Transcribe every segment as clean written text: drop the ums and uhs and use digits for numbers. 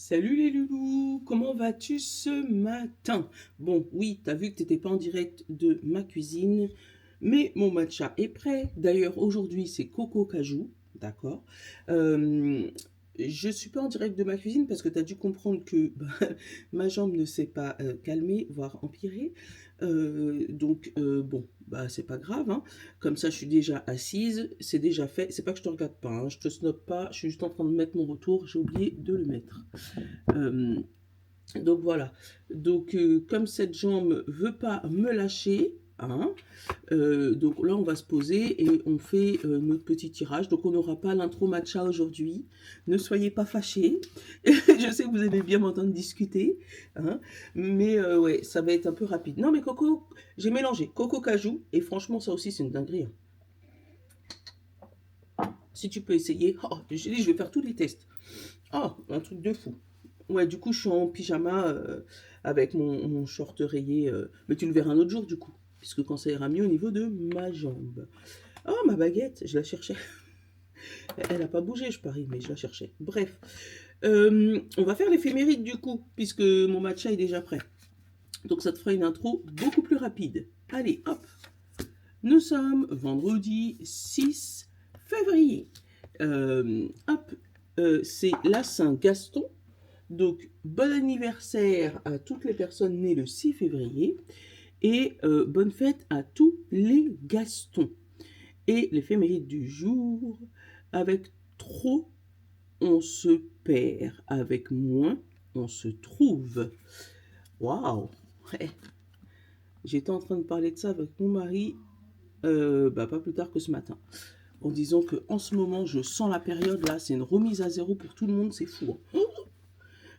Salut les loulous, comment vas-tu ce matin? Bon, oui, t'as vu que t'étais pas en direct de ma cuisine, mais mon matcha est prêt. D'ailleurs, aujourd'hui, c'est Coco Cajou, d'accord? Euh, je suis pas en direct de ma cuisine parce que t'as dû comprendre que bah, ma jambe ne s'est pas calmée, voire empirée. Bon, bah c'est pas grave, hein. Comme ça, je suis déjà assise, c'est déjà fait. C'est pas que je te regarde pas, hein, je te snob pas, je suis juste en train de mettre mon retour, j'ai oublié de le mettre. Euh, donc voilà. Comme cette jambe veut pas me lâcher, hein, donc là on va se poser et on fait notre petit tirage. Donc on n'aura pas l'intro matcha aujourd'hui. Ne soyez pas fâchés. Je sais que vous aimez bien m'entendre discuter, hein, mais ouais, ça va être un peu rapide. Non mais Coco, j'ai mélangé Coco Cajou et franchement ça aussi c'est une dinguerie, hein. Si tu peux essayer, oh, je dis je vais faire tous les tests. Oh, un truc de fou. Ouais, du coup, je suis en pyjama avec mon short rayé. Mais tu le verras un autre jour, du coup. Puisque quand ça ira mieux au niveau de ma jambe. Oh, ma baguette, je la cherchais. Elle n'a pas bougé, je parie, mais je la cherchais. Bref. On va faire l'éphéméride, du coup, puisque mon matcha est déjà prêt. Donc, ça te fera une intro beaucoup plus rapide. Allez, hop. Nous sommes vendredi 6 février. Hop, c'est la Saint-Gaston. Donc, bon anniversaire à toutes les personnes nées le 6 février et bonne fête à tous les Gastons. Et l'éphéméride du jour, avec trop, on se perd, avec moins, on se trouve. Waouh! Ouais. J'étais en train de parler de ça avec mon mari, pas plus tard que ce matin, en disant que en ce moment, je sens la période là, c'est une remise à zéro pour tout le monde, c'est fou, hein.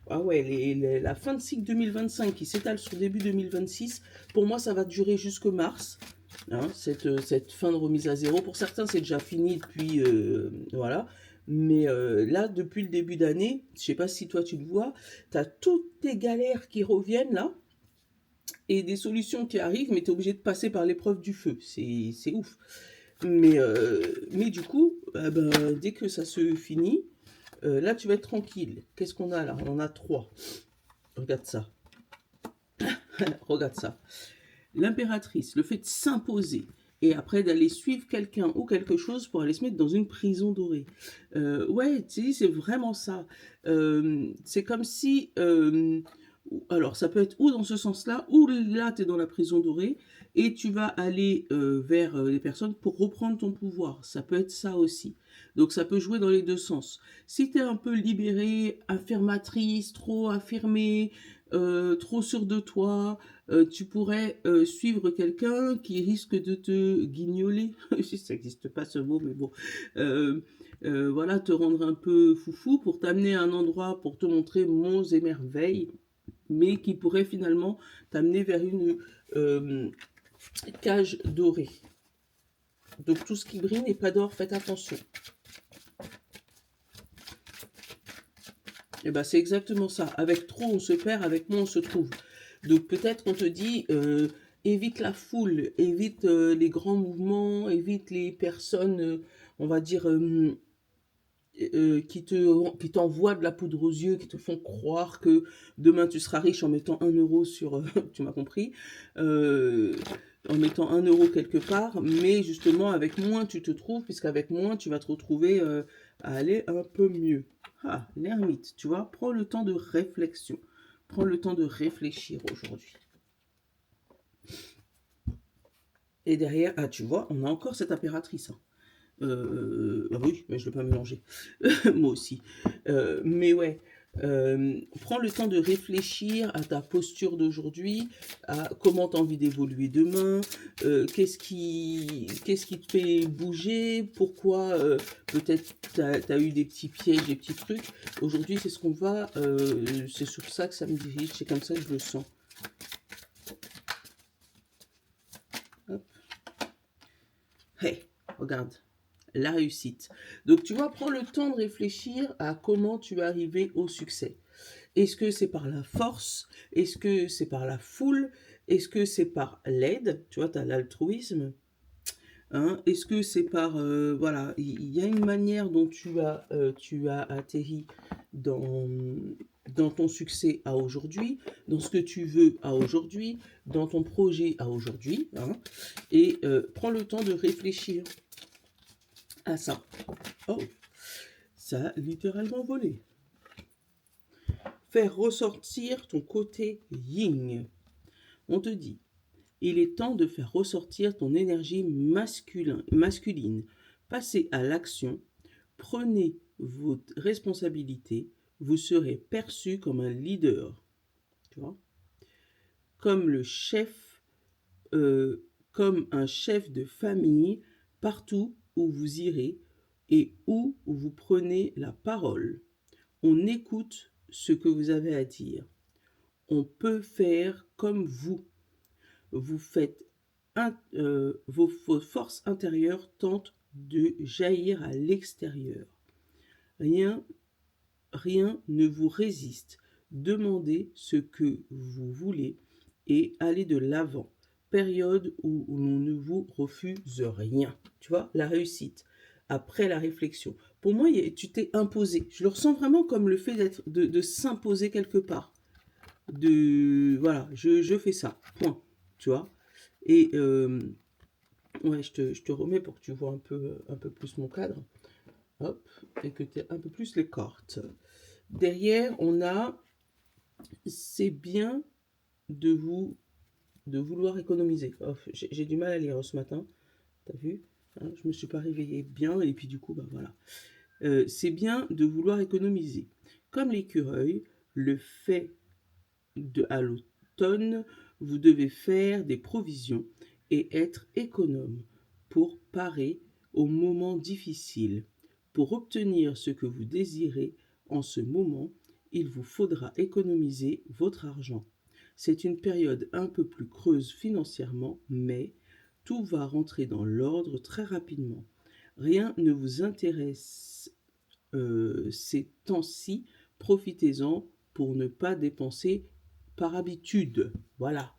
Ah ouais, la fin de cycle 2025 qui s'étale sur début 2026, pour moi, ça va durer jusque mars, hein, cette fin de remise à zéro. Pour certains, c'est déjà fini depuis, voilà. Mais là, depuis le début d'année, je sais pas si toi tu le vois, tu as toutes tes galères qui reviennent là, et des solutions qui arrivent, mais tu es obligé de passer par l'épreuve du feu. C'est ouf. Mais du coup, dès que ça se finit, là, tu vas être tranquille. Qu'est-ce qu'on a là? On en a trois. Regarde ça. Regarde ça. L'impératrice, le fait de s'imposer et après d'aller suivre quelqu'un ou quelque chose pour aller se mettre dans une prison dorée. Ouais, tu sais, c'est vraiment ça. C'est comme si... alors, ça peut être ou dans ce sens-là, ou là, tu es dans la prison dorée et tu vas aller vers les personnes pour reprendre ton pouvoir. Ça peut être ça aussi. Donc, ça peut jouer dans les deux sens. Si tu es un peu libérée, affirmatrice, trop affirmée, trop sûre de toi, tu pourrais suivre quelqu'un qui risque de te guignoler. Ça n'existe pas ce mot, mais bon. Euh, voilà, te rendre un peu foufou pour t'amener à un endroit pour te montrer monts et merveilles, mais qui pourrait finalement t'amener vers une cage dorée. Donc tout ce qui brille n'est pas d'or, faites attention. Et ben c'est exactement ça. Avec trop on se perd, avec moins on se trouve. Donc peut-être qu'on te dit évite la foule, évite les grands mouvements, évite les personnes, on va dire, qui t'envoient de la poudre aux yeux, qui te font croire que demain tu seras riche en mettant 1 euro sur, tu m'as compris, euh, en mettant 1 euro quelque part, mais justement avec moins tu te trouves, puisqu'avec moins tu vas te retrouver à aller un peu mieux. Ah, l'ermite, tu vois, prends le temps de réflexion, prends le temps de réfléchir aujourd'hui. Et derrière, ah tu vois, on a encore cette impératrice, hein. Ah oui, mais je ne l'ai pas mélangé. Moi aussi. Mais ouais, prends le temps de réfléchir à ta posture d'aujourd'hui, à comment tu as envie d'évoluer demain, qu'est-ce qui te fait bouger, pourquoi peut-être tu as eu des petits pièges, des petits trucs. Aujourd'hui, c'est ce qu'on va, c'est sur ça que ça me dirige, c'est comme ça que je le sens. Hop. Hey, regarde. La réussite. Donc tu vois, prends le temps de réfléchir à comment tu vas arriver au succès. Est-ce que c'est par la force? Est-ce que c'est par la foule? Est-ce que c'est par l'aide? Tu vois, tu as l'altruisme. Hein? Est-ce que c'est par... voilà, il y a une manière dont tu as atterri dans, dans ton succès à aujourd'hui, dans ce que tu veux à aujourd'hui, dans ton projet à aujourd'hui, hein, et prends le temps de réfléchir à ça. Oh, ça a littéralement volé. Faire ressortir ton côté yin. On te dit, il est temps de faire ressortir ton énergie masculine. Passez à l'action, prenez vos responsabilités, vous serez perçu comme un leader, tu vois, comme le chef, comme un chef de famille partout où vous irez et où vous prenez la parole. On écoute ce que vous avez à dire. On peut faire comme vous. Vous faites vos forces intérieures tentent de jaillir à l'extérieur. Rien ne vous résiste. Demandez ce que vous voulez et allez de l'avant. Période où l'on ne vous refuse rien. Tu vois, la réussite. Après la réflexion. Pour moi, tu t'es imposé. Je le ressens vraiment comme le fait de s'imposer quelque part. Voilà, je fais ça. Point. Tu vois. Et ouais, je te remets pour que tu vois un peu plus mon cadre. Hop, et que tu aies un peu plus les cartes. Derrière, on a c'est bien de vouloir économiser. Oh, j'ai du mal à lire ce matin, t'as vu, hein, je me suis pas réveillée bien et puis du coup, bah voilà. C'est bien de vouloir économiser. Comme l'écureuil le fait à l'automne, vous devez faire des provisions et être économe pour parer aux moments difficiles. Pour obtenir ce que vous désirez en ce moment, il vous faudra économiser votre argent. C'est une période un peu plus creuse financièrement, mais tout va rentrer dans l'ordre très rapidement. Rien ne vous intéresse ces temps-ci, profitez-en pour ne pas dépenser par habitude. Voilà.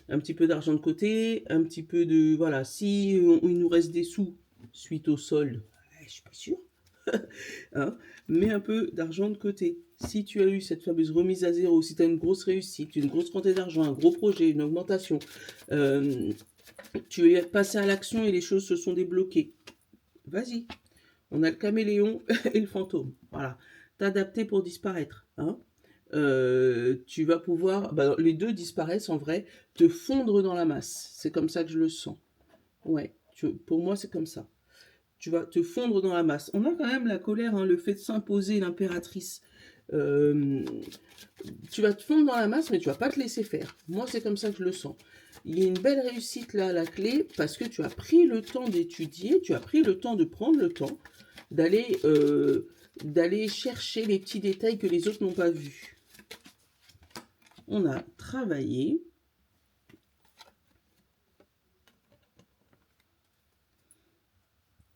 Un petit peu d'argent de côté, un petit peu de... Voilà, si il nous reste des sous suite au solde, je suis pas sûr. Hein, mets un peu d'argent de côté. Si tu as eu cette fameuse remise à zéro, si tu as une grosse réussite, une grosse quantité d'argent, un gros projet, une augmentation, tu es passé à l'action et les choses se sont débloquées, vas-y. On a le caméléon et le fantôme. Voilà. T'adapter pour disparaître. Hein. Tu vas pouvoir... Bah, les deux disparaissent en vrai. Te fondre dans la masse. C'est comme ça que je le sens. Ouais. Pour moi, c'est comme ça. Tu vas te fondre dans la masse. On a quand même la colère, hein, le fait de s'imposer l'impératrice. Tu vas te fondre dans la masse, mais tu vas pas te laisser faire. Moi, c'est comme ça que je le sens. Il y a une belle réussite là à la clé parce que tu as pris le temps d'étudier, tu as pris le temps de prendre le temps d'aller chercher les petits détails que les autres n'ont pas vus. On a travaillé.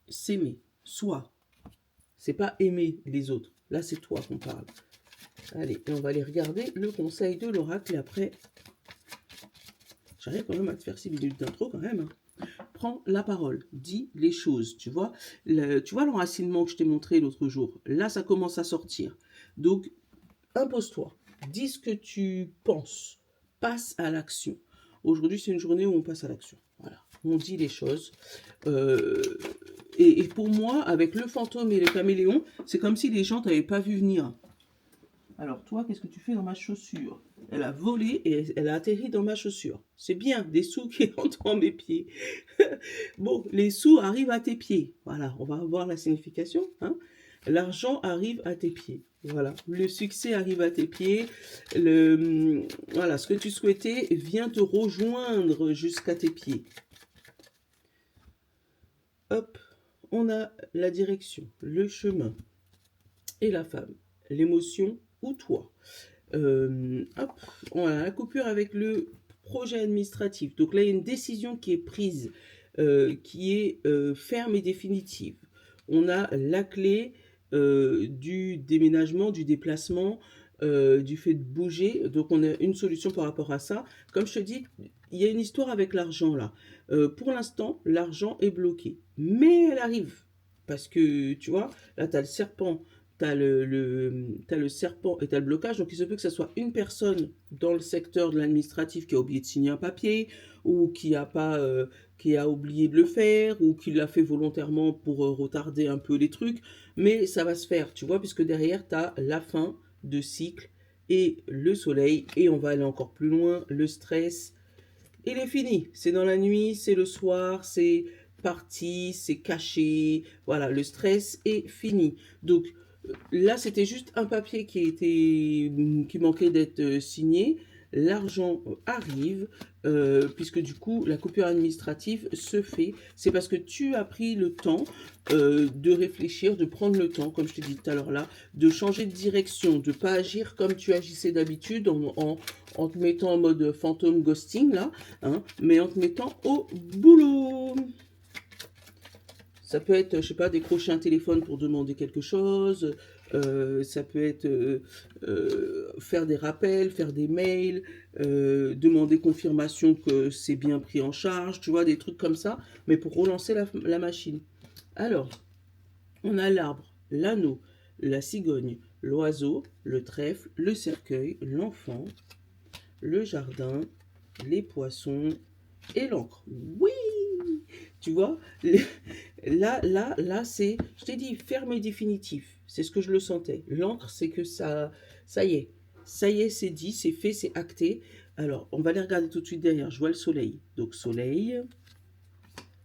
S'aimer, soi. C'est pas aimer les autres. Là, c'est toi qu'on parle. Allez, on va aller regarder le conseil de l'oracle et après, j'arrive quand même à te faire 6 minutes d'intro quand même. Hein. Prends la parole, dis les choses, tu vois. Tu vois l'enracinement que je t'ai montré l'autre jour. Là, ça commence à sortir. Donc, impose-toi. Dis ce que tu penses. Passe à l'action. Aujourd'hui, c'est une journée où on passe à l'action. Voilà. On dit les choses. Et pour moi, avec le fantôme et le caméléon, c'est comme si les gens t'avaient pas vu venir. Alors toi, qu'est-ce que tu fais dans ma chaussure? Elle a volé et elle a atterri dans ma chaussure. C'est bien, des sous qui rentrent dans mes pieds. Bon, les sous arrivent à tes pieds. Voilà, on va voir la signification. Hein. L'argent arrive à tes pieds. Voilà, le succès arrive à tes pieds. Voilà, ce que tu souhaitais vient te rejoindre jusqu'à tes pieds. Hop, on a la direction, le chemin et la femme, l'émotion ou toi. Hop, on a la coupure avec le projet administratif. Donc là, il y a une décision qui est prise, qui est ferme et définitive. On a la clé du déménagement, du déplacement, du fait de bouger. Donc on a une solution par rapport à ça. Comme je te dis, il y a une histoire avec l'argent là. Pour l'instant, l'argent est bloqué. Mais elle arrive. Parce que, tu vois, là, tu as le serpent, t'as le serpent et t'as le blocage. Donc, il se peut que ce soit une personne dans le secteur de l'administratif qui a oublié de signer un papier, ou qui a pas, qui a oublié de le faire, ou qui l'a fait volontairement pour retarder un peu les trucs. Mais ça va se faire, tu vois, puisque derrière, t'as la fin de cycle et le soleil. Et on va aller encore plus loin, le stress. Il est fini. C'est dans la nuit, c'est le soir, c'est parti, c'est caché. Voilà, le stress est fini. Donc là, c'était juste un papier qui manquait d'être signé. L'argent arrive, puisque du coup, la coupure administrative se fait. C'est parce que tu as pris le temps de réfléchir, de prendre le temps, comme je t'ai dit tout à l'heure là, de changer de direction, de ne pas agir comme tu agissais d'habitude en te mettant en mode fantôme ghosting là, hein, mais en te mettant au boulot. Ça peut être, je sais pas, décrocher un téléphone pour demander quelque chose. Ça peut être faire des rappels, faire des mails, demander confirmation que c'est bien pris en charge, tu vois, des trucs comme ça, mais pour relancer la machine. Alors, on a l'arbre, l'anneau, la cigogne, l'oiseau, le trèfle, le cercueil, l'enfant, le jardin, les poissons et l'encre. Oui! Tu vois, là, c'est, je t'ai dit, ferme et définitif. C'est ce que je le sentais. L'encre, c'est que ça y est. Ça y est, c'est dit, c'est fait, c'est acté. Alors, on va les regarder tout de suite derrière. Je vois le soleil. Donc, soleil,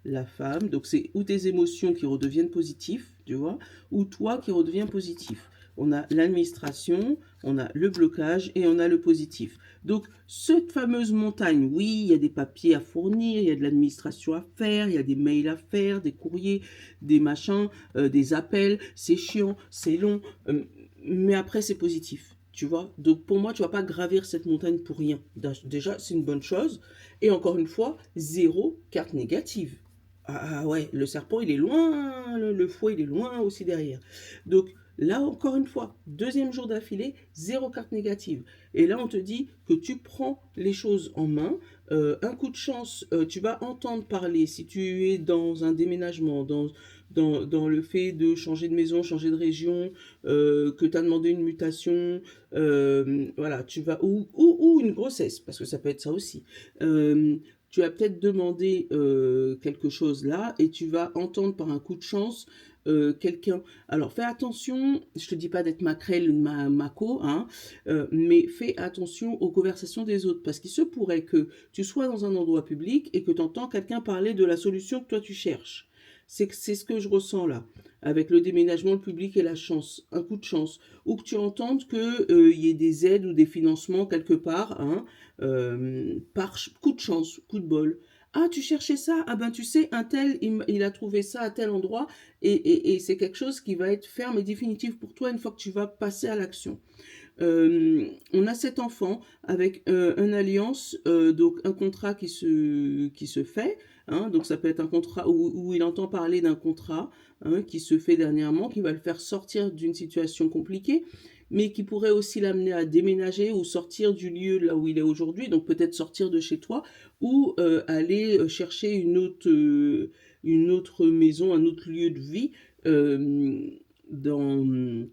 la femme. Donc, c'est ou tes émotions qui redeviennent positives, tu vois, ou toi qui redeviens positif. On a l'administration, on a le blocage et on a le positif. Donc, cette fameuse montagne, oui, il y a des papiers à fournir, il y a de l'administration à faire, il y a des mails à faire, des courriers, des machins, des appels, c'est chiant, c'est long, mais après, c'est positif. Tu vois, donc pour moi, tu vas pas gravir cette montagne pour rien. Déjà, c'est une bonne chose. Et encore une fois, zéro carte négative. Ah ouais, le serpent, il est loin, le fouet, il est loin aussi derrière. Donc là, encore une fois, deuxième jour d'affilée, zéro carte négative. Et là, on te dit que tu prends les choses en main. Un coup de chance, tu vas entendre parler, si tu es dans un déménagement, dans le fait de changer de maison, changer de région, que tu as demandé une mutation, voilà, tu vas, ou une grossesse, parce que ça peut être ça aussi. Tu as peut-être demandé quelque chose là et tu vas entendre par un coup de chance quelqu'un. Alors fais attention, je te dis pas d'être maquerelle ou maco, hein, mais fais attention aux conversations des autres parce qu'il se pourrait que tu sois dans un endroit public et que tu entends quelqu'un parler de la solution que toi tu cherches. C'est ce que je ressens là, avec le déménagement, le public et la chance, un coup de chance, ou que tu entendes qu'il y ait des aides ou des financements quelque part, hein, par coup de chance, coup de bol. Ah, tu cherchais ça? Ah ben tu sais, un tel, il a trouvé ça à tel endroit, et c'est quelque chose qui va être ferme et définitif pour toi une fois que tu vas passer à l'action. On a cet enfant avec une alliance, donc un contrat qui se fait, hein, donc ça peut être un contrat où il entend parler d'un contrat, hein, qui se fait dernièrement, qui va le faire sortir d'une situation compliquée, mais qui pourrait aussi l'amener à déménager ou sortir du lieu là où il est aujourd'hui, donc peut-être sortir de chez toi ou aller chercher une autre maison, un autre lieu de vie dans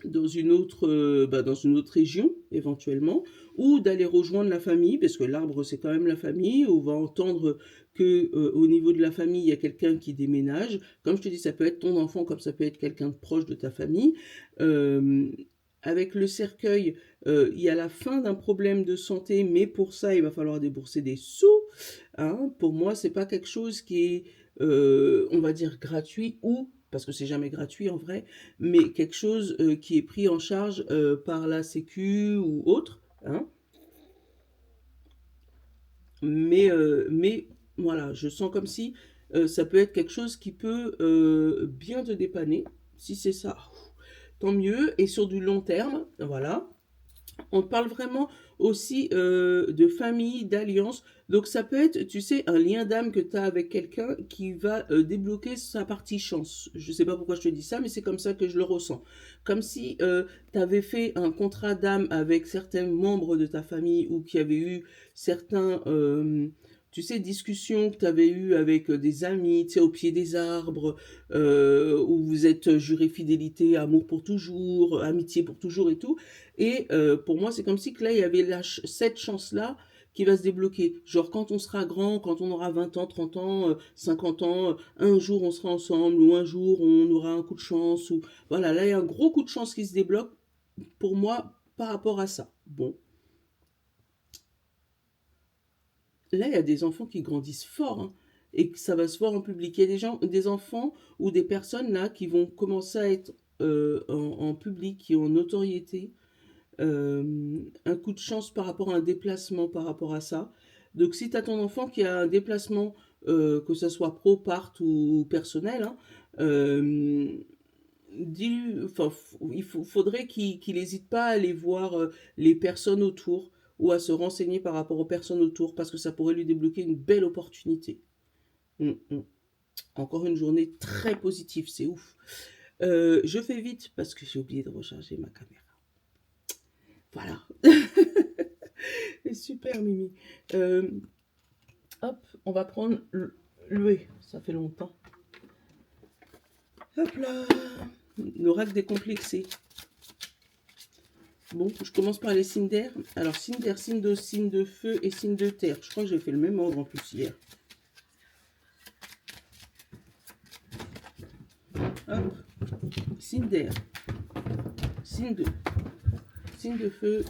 dans une autre région éventuellement, ou d'aller rejoindre la famille, parce que l'arbre c'est quand même la famille, on va entendre que au niveau de la famille il y a quelqu'un qui déménage, comme je te dis ça peut être ton enfant comme ça peut être quelqu'un de proche de ta famille. Euh, Avec le cercueil, il y a la fin d'un problème de santé, mais pour ça il va falloir débourser des sous, hein. Pour moi c'est pas quelque chose qui est on va dire gratuit, ou parce que c'est jamais gratuit en vrai, mais quelque chose qui est pris en charge par la Sécu ou autre, hein. Mais voilà, je sens comme si ça peut être quelque chose qui peut bien te dépanner. Si c'est ça, tant mieux. Et sur du long terme, voilà. On parle vraiment aussi de famille, d'alliance. Donc ça peut être, tu sais, un lien d'âme que tu as avec quelqu'un qui va débloquer sa partie chance. Je ne sais pas pourquoi je te dis ça, mais c'est comme ça que je le ressens. Comme si tu avais fait un contrat d'âme avec certains membres de ta famille ou qui avaient eu certains tu sais, discussions que tu avais eues avec des amis, tu sais, au pied des arbres, où vous êtes juré fidélité, amour pour toujours, amitié pour toujours et tout. Et pour moi, c'est comme si que là, il y avait cette chance-là qui va se débloquer. Genre, quand on sera grand, quand on aura 20 ans, 30 ans, 50 ans, un jour on sera ensemble, ou un jour on aura un coup de chance, ou voilà, là, il y a un gros coup de chance qui se débloque pour moi par rapport à ça. Bon, là, il y a des enfants qui grandissent fort, hein, et que ça va se voir en public. Il y a des gens, des enfants ou des personnes là qui vont commencer à être en public, qui ont notoriété, un coup de chance par rapport à un déplacement par rapport à ça. Donc si tu as ton enfant qui a un déplacement, que ce soit pro, part ou personnel, hein, euh, enfin, faudrait qu'il n'hésite pas à aller voir les personnes autour ou à se renseigner par rapport aux personnes autour parce que ça pourrait lui débloquer une belle opportunité. Mm, mm. Encore une journée très positive, c'est ouf. Je fais vite parce que j'ai oublié de recharger ma caméra. Voilà. Super, Mimi. Euh, hop, on va prendre le. Ça fait longtemps. Hop là. L'oracle décomplexé. Bon, je commence par les signes d'air. Alors, signe d'air, signe d'eau, signe de feu et signe de terre. Je crois que j'ai fait le même ordre en plus hier. Hop. Signe d'air, signe d'eau, signe de feu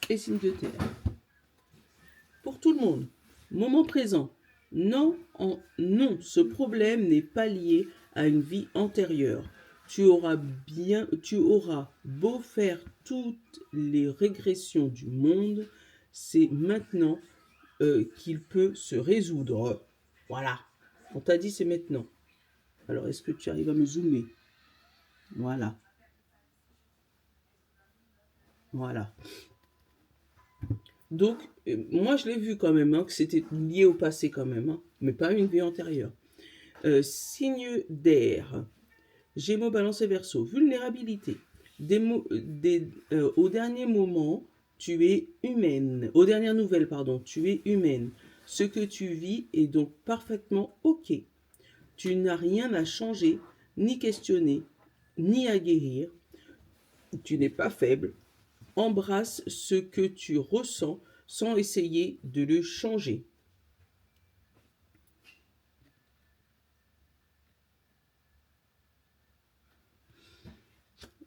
et signe de terre. Pour tout le monde, moment présent. Non, non, ce problème n'est pas lié à une vie antérieure. Tu auras beau faire toutes les régressions du monde, c'est maintenant qu'il peut se résoudre. Voilà. On t'a dit c'est maintenant. Alors, est-ce que tu arrives à me zoomer? Voilà. Voilà. Donc, moi, je l'ai vu quand même, hein, que c'était lié au passé quand même, hein, mais pas à une vie antérieure. Signe d'air. Gémeaux, Balance et Verseau. Vulnérabilité. Au dernier moment, tu es humaine. Aux dernières nouvelles, pardon, tu es humaine. Ce que tu vis est donc parfaitement OK. Tu n'as rien à changer, ni questionner, ni à guérir. Tu n'es pas faible. Embrasse ce que tu ressens sans essayer de le changer.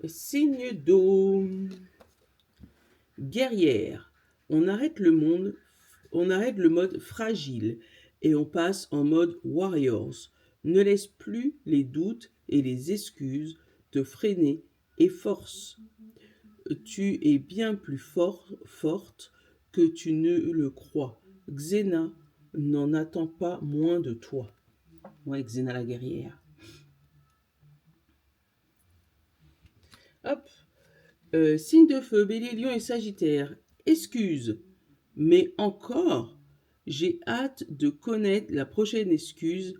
Signe d'eau. Guerrière. On arrête le mode fragile et on passe en mode warriors. Ne laisse plus les doutes et les excuses te freiner et force. Tu es bien plus forte que tu ne le crois. Xena n'en attend pas moins de toi. Ouais, Xena la guerrière. Hop. Signe de feu, Bélier, Lion et Sagittaire. Excuse, mais encore, j'ai hâte de connaître la prochaine excuse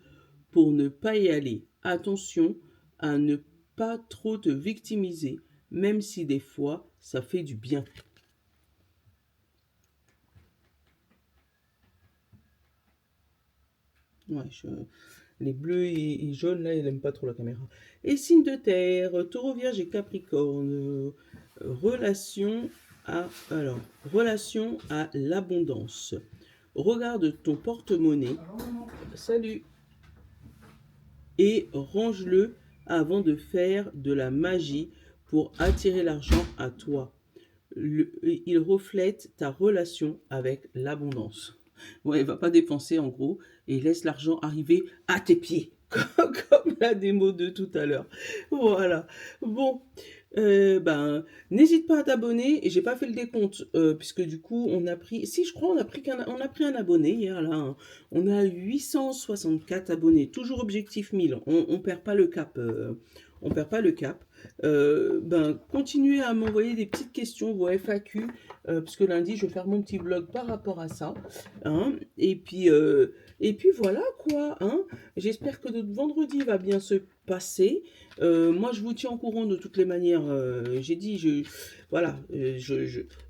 pour ne pas y aller. Attention à ne pas trop te victimiser, même si des fois ça fait du bien. Ouais, les bleus et jaunes, là, elle n'aime pas trop la caméra. Et signe de terre, taureau, vierge et capricorne. Relation relation à l'abondance. Regarde ton porte-monnaie. Salut. Et range-le avant de faire de la magie pour attirer l'argent à toi. Il reflète ta relation avec l'abondance. Ouais, va pas dépenser en gros et laisse l'argent arriver à tes pieds. Comme la démo de tout à l'heure. Voilà. Bon, n'hésite pas à t'abonner. Et j'ai pas fait le décompte puisque du coup on a pris. Si je crois on a pris un abonné hier là. Hein. On a 864 abonnés. Toujours objectif 1000. On perd pas le cap. On perd pas le cap. Continuez à m'envoyer des petites questions, vos FAQ, puisque lundi je vais faire mon petit vlog par rapport à ça. Hein, et puis voilà quoi. Hein, j'espère que notre vendredi va bien se passer. Moi je vous tiens au courant de toutes les manières. J'ai dit, voilà,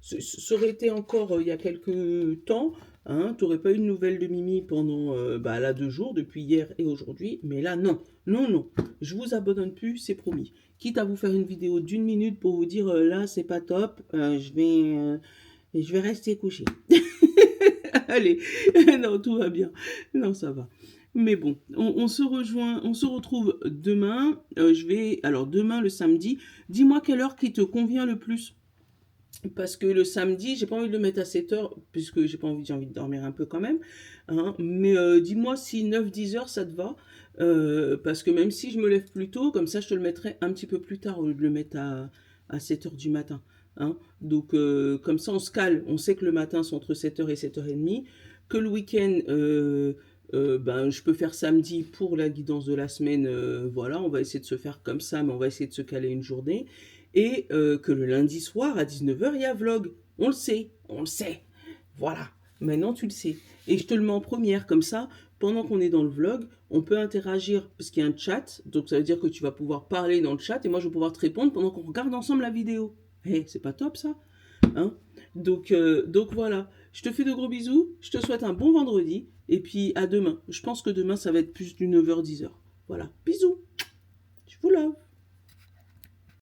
ça aurait été encore il y a quelques temps. Hein, tu n'aurais pas eu de nouvelles de Mimi pendant bah, là 2 jours, depuis hier et aujourd'hui. Mais là, non. Non, non. Je vous abandonne plus, c'est promis. Quitte à vous faire une vidéo d'1 minute pour vous dire là, c'est pas top, je vais rester couché. Allez, non, tout va bien. Non, ça va. Mais bon, on se rejoint, on se retrouve demain. Alors demain, le samedi, dis-moi quelle heure qui te convient le plus. Parce que le samedi, j'ai pas envie de le mettre à 7 heures, puisque j'ai envie de dormir un peu quand même. Hein. Mais dis-moi si 9-10 heures, ça te va. Parce que même si je me lève plus tôt, comme ça, je te le mettrai un petit peu plus tard, au lieu de le mettre à 7 heures du matin. Hein. Donc, comme ça, on se cale. On sait que le matin, c'est entre 7 heures et 7h30. Que le week-end, ben, je peux faire samedi pour la guidance de la semaine. Voilà, on va essayer de se faire comme ça, mais on va essayer de se caler une journée. Et que le lundi soir, à 19 heures, il y a vlog. On le sait, on le sait. Voilà, maintenant tu le sais. Et je te le mets en première, comme ça, pendant qu'on est dans le vlog, on peut interagir, parce qu'il y a un chat, donc ça veut dire que tu vas pouvoir parler dans le chat, et moi je vais pouvoir te répondre pendant qu'on regarde ensemble la vidéo. Eh, c'est pas top ça, hein? Donc voilà, je te fais de gros bisous, je te souhaite un bon vendredi, et puis à demain. Je pense que demain, ça va être plus du 9h-10h. Voilà, bisous, je vous love.